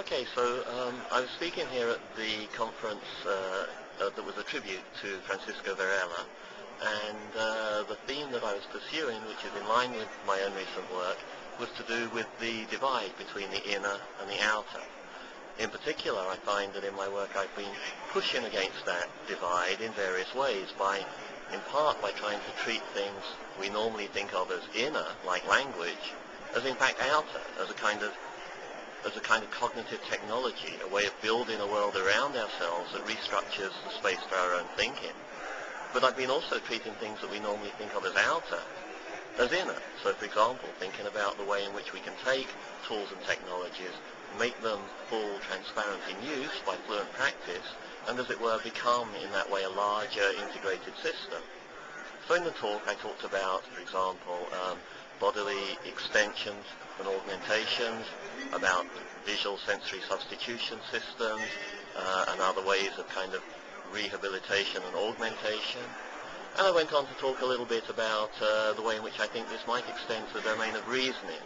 Okay, so I was speaking here at the conference that was a tribute to Francisco Varela, and the theme that I was pursuing, which is in line with my own recent work, was to do with the divide between the inner and the outer. In particular, I find that in my work I've been pushing against that divide in various ways, in part by trying to treat things we normally think of as inner, like language, as in fact outer, as a kind of cognitive technology, a way of building a world around ourselves that restructures the space for our own thinking. But I've been also treating things that we normally think of as outer as inner. So, for example, thinking about the way in which we can take tools and technologies, make them full, transparent in use by fluent practice, and as it were, become in that way a larger integrated system. So in the talk I talked about, for example, bodily extensions and augmentations, about visual sensory substitution systems, and other ways of kind of rehabilitation and augmentation. And I went on to talk a little bit about the way in which I think this might extend to the domain of reasoning,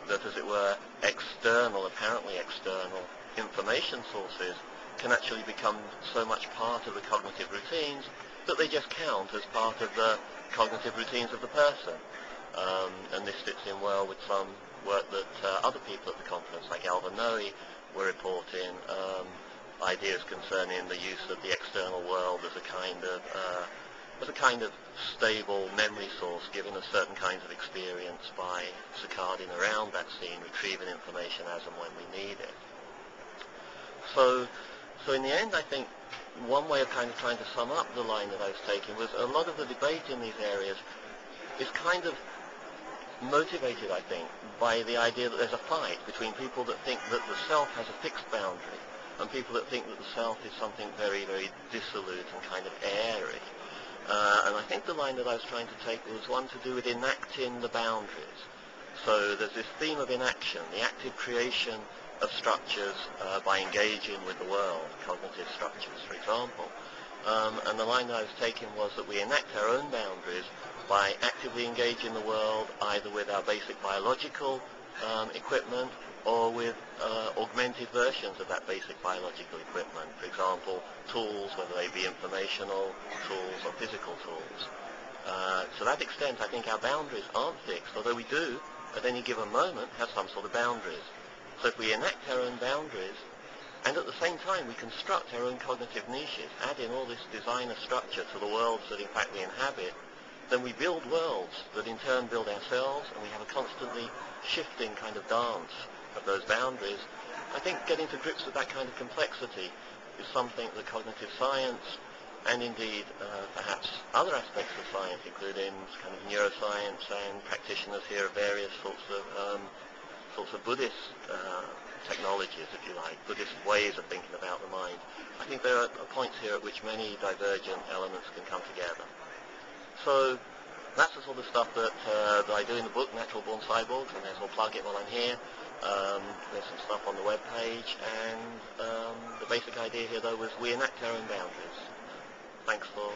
that as it were, external, apparently external information sources can actually become so much part of the cognitive routines that they just count as part of the cognitive routines of the person. And this fits in well with some work that other people at the conference, like Alvin Noe, were reporting, ideas concerning the use of the external world as a kind of stable memory source, giving us certain kinds of experience by saccading around that scene, retrieving information as and when we need it. So in the end, I think one way of kind of trying to sum up the line that I was taking was a lot of the debate in these areas is kind of motivated, I think, by the idea that there's a fight between people that think that the self has a fixed boundary and people that think that the self is something very, very dissolute and kind of airy. And I think the line that I was trying to take was one to do with enacting the boundaries. So there's this theme of inaction, the active creation of structures by engaging with the world, cognitive structures, for example. And the line that I was taking was that we enact our own boundaries by actively engaging the world, either with our basic biological equipment or with augmented versions of that basic biological equipment. For example, tools, whether they be informational tools or physical tools. To that extent, I think our boundaries aren't fixed, although we do, at any given moment, have some sort of boundaries. So if we enact our own boundaries, and at the same time we construct our own cognitive niches, add in all this designer structure to the worlds that in fact we inhabit, then we build worlds that in turn build ourselves, and we have a constantly shifting kind of dance of those boundaries. I think getting to grips with that kind of complexity is something that cognitive science, and indeed perhaps other aspects of science, including kind of neuroscience and practitioners here of various sorts of Buddhist technologies, if you like, Buddhist ways of thinking about the mind. I think there are points here at which many divergent elements can come together. So that's the sort of stuff that I do in the book, Natural Born Cyborgs, and I may as well plug it while I'm here. There's some stuff on the web page, and the basic idea here, though, was we enact our own boundaries. Thanks for